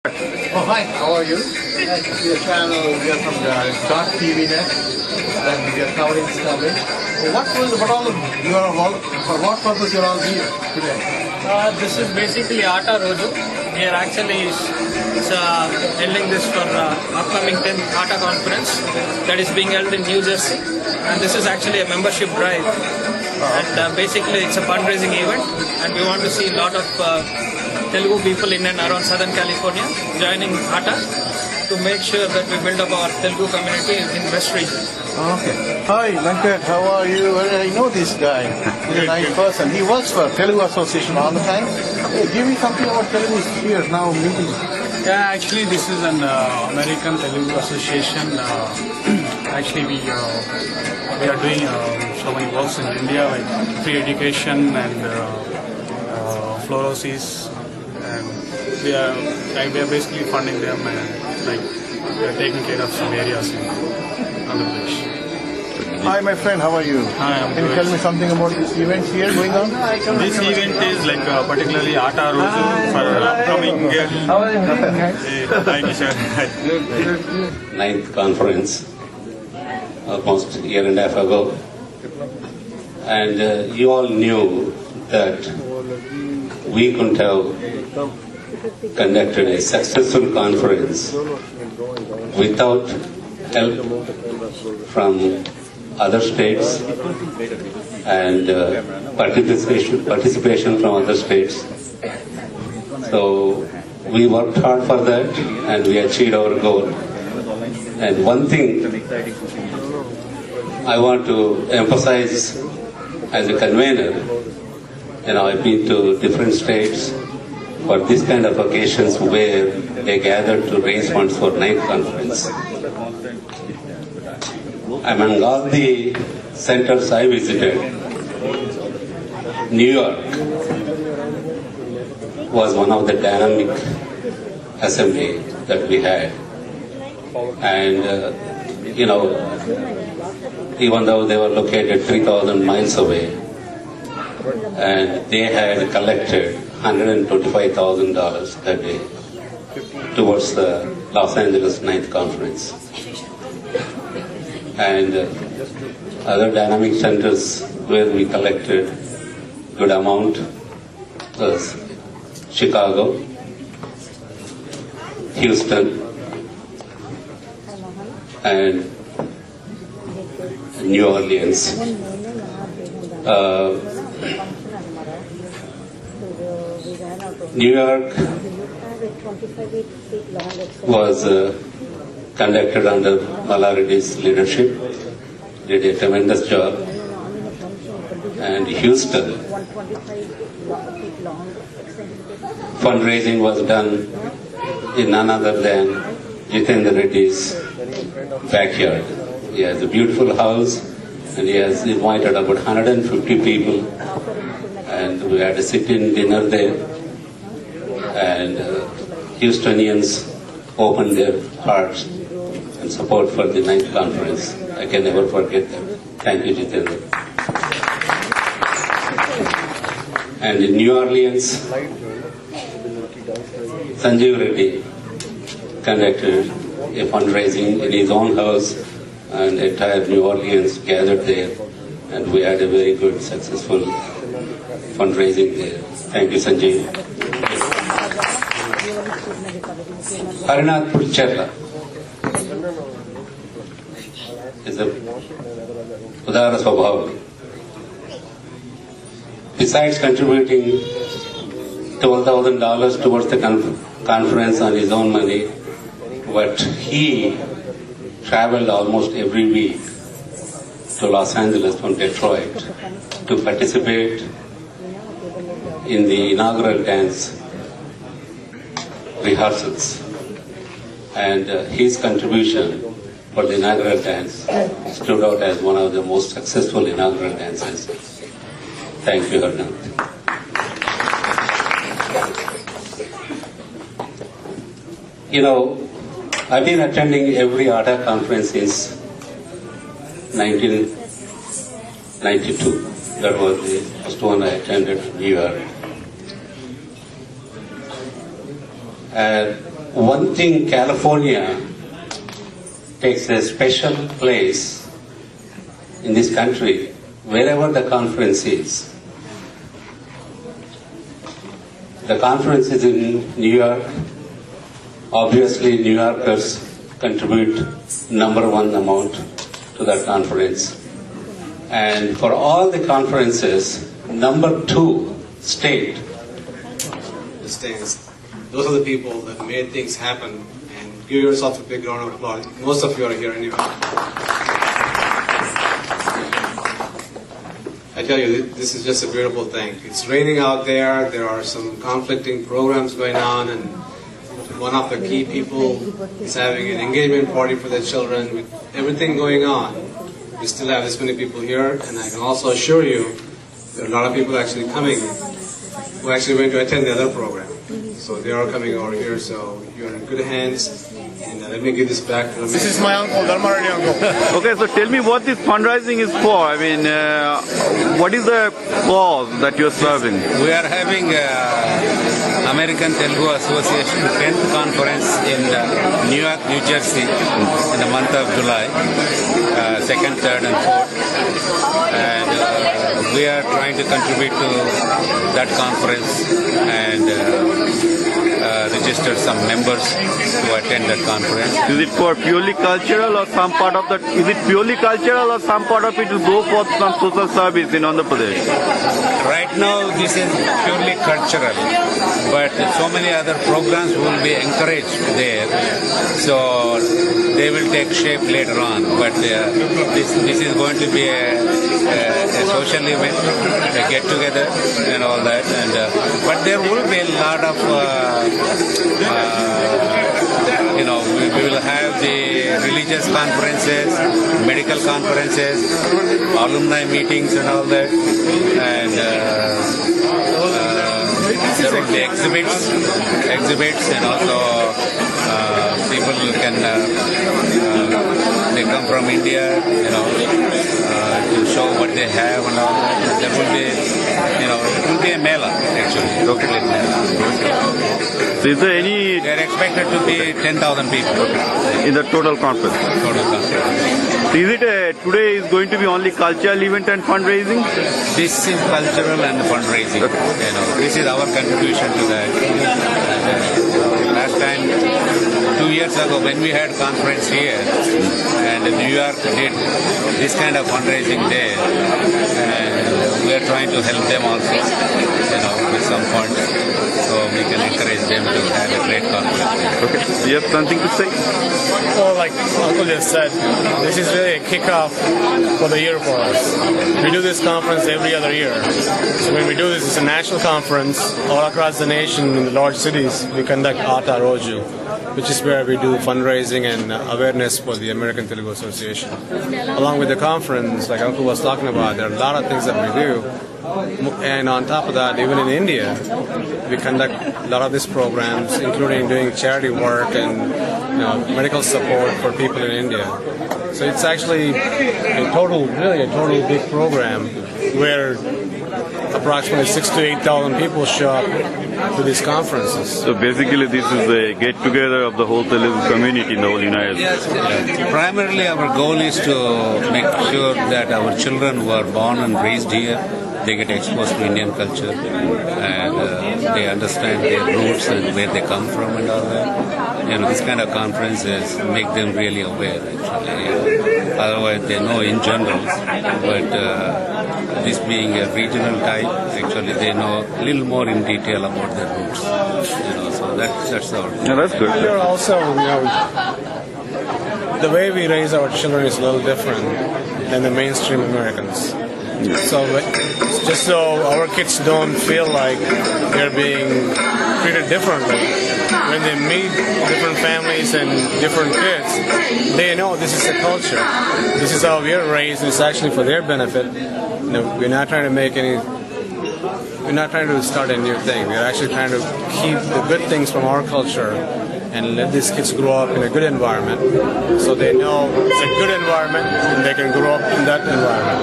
Oh, hi, how are you? I see the channel, we are from the .tv net and we are covering this topic. For what purpose you are all here today? This is basically Atta Roju. We are actually holding this for upcoming 10th Atta conference that is being held in New Jersey. And this is actually a membership drive. And basically it's a fundraising event and we want to see a lot of Telugu people in and around Southern California joining Atta to make sure that we build up our Telugu community in West region. Okay. Hi, Venkat, how are you? I know this guy. He's a nice person. He works for Telugu Association all the time. Hey, give me something about Telugu here now meeting. Yeah, actually this is an American Telugu Association. Actually we are doing so many works in India like free education and fluorosis, and we are basically funding them and we are taking care of some areas in Andhra Pradesh. Hi, my friend, how are you? Hi, I'm Can you good. tell me something about this event here going on? This event is particularly Atta Roju for upcoming Hi Kishore. Ninth conference almost a year and a half ago, and you all knew that we couldn't have conducted a successful conference without help from other states and participation from other states. So we worked hard for that and we achieved our goal. And one thing I want to emphasize as a convener, I've been to different states for this kind of occasions where they gather to raise funds for ninth conference. Among all the centers I visited, New York was one of the dynamic assembly that we had. And, even though they were located 3,000 miles away, and they had collected $125,000 that day towards the Los Angeles 9th conference. And other dynamic centers where we collected good amount was Chicago, Houston, and New Orleans. New York was conducted under Malari's leadership, did a tremendous job. And Houston, fundraising was done in none other than Jitendra Reddy's backyard. He has a beautiful house and he has invited about 150 people, and we had a sit-in dinner there, and Houstonians opened their hearts and support for the 9th conference. I can never forget that. Thank you, Jitendra. And in New Orleans, Sanjeev Reddy conducted a fundraising in his own house, and entire New Orleans gathered there, and we had a very good, successful fundraising there. Thank you, Sanjeev. Harinath Purcherla is a Udara Swabhav. Besides contributing $12,000 towards the conference on his own money, but he traveled almost every week to Los Angeles from Detroit to participate in the inaugural dance rehearsals. And his contribution for the inaugural dance stood out as one of the most successful inaugural dances. Thank you, Harnath. I've been attending every Atta conference since 1992. That was the first one I attended in New York. And one thing, California takes a special place in this country, wherever the conference is. The conference is in New York. Obviously, New Yorkers contribute #1 amount to that conference. And for all the conferences, #2 state. The states. Those are the people that made things happen. And give yourself a big round of applause. Most of you are here anyway. I tell you, this is just a beautiful thing. It's raining out there. There are some conflicting programs going on, and one of the key people is having an engagement party for their children. With everything going on, we still have this many people here, and I can also assure you there are a lot of people actually coming who are actually going to attend the other program. So they are coming over here, so you're in good hands. And let me give this back to the This is my uncle, Dharmarani uncle. Okay, so tell me what this fundraising is for. I mean, what is the cause that you're serving? We are having American Telugu Association 10th conference in New York, New Jersey in the month of July, 2nd, 3rd and 4th. And we are trying to contribute to that conference and register some members to attend that conference. Is it for purely cultural or some part of that? Is it purely cultural or some part of it will go for some social service in Andhra Pradesh? Right now this is purely cultural, but so many other programs will be encouraged there, so they will take shape later on. But this is going to be a social event, a get together and all that. And but there will be a lot of we will have the religious conferences, medical conferences, alumni meetings and all that, and there will be exhibits, and also people can they come from India, to show what they have and all that. There will be, it will be a mela actually, totally mela. So is there any... They are expected to be 10,000 people in the total conference? Total conference. So is it today is going to be only cultural event and fundraising? This is cultural and fundraising. Okay. This is our contribution to that. Last time, 2 years ago, when we had conference here, and New York did this kind of fundraising there, and we are trying to help them also, with some funds, so we can encourage them to have a great conference. Okay. You have something to say? Well, like Uncle just said, this is really a kickoff for the year for us. We do this conference every other year. So when we do this, it's a national conference all across the nation in the large cities. We conduct Aata Roju, which is where we do fundraising and awareness for the American Telugu Association. Along with the conference, like Uncle was talking about, there are a lot of things that we do. And on top of that, even in India, we conduct a lot of these programs, including doing charity work and medical support for people in India. So it's actually a total big program where approximately 6,000 to 8,000 people show up to these conferences. So basically this is a get-together of the whole Telugu community in the whole United States. Yes. Primarily our goal is to make sure that our children who are born and raised here, they get exposed to Indian culture and they understand their roots and where they come from and all that. This kind of conferences make them really aware actually. Otherwise they know in general, but this being a regional type, actually they know a little more in detail about their roots. So that's our... Yeah, that's good. We're also, the way we raise our children is a little different than the mainstream Americans. So just so our kids don't feel like they're being treated differently, when they meet different families and different kids, they know this is the culture. This is how we're raised, and it's actually for their benefit. We're not trying to start a new thing. We're actually trying to keep the good things from our culture and let these kids grow up in a good environment, so they know it's a good environment and they can grow up in that environment.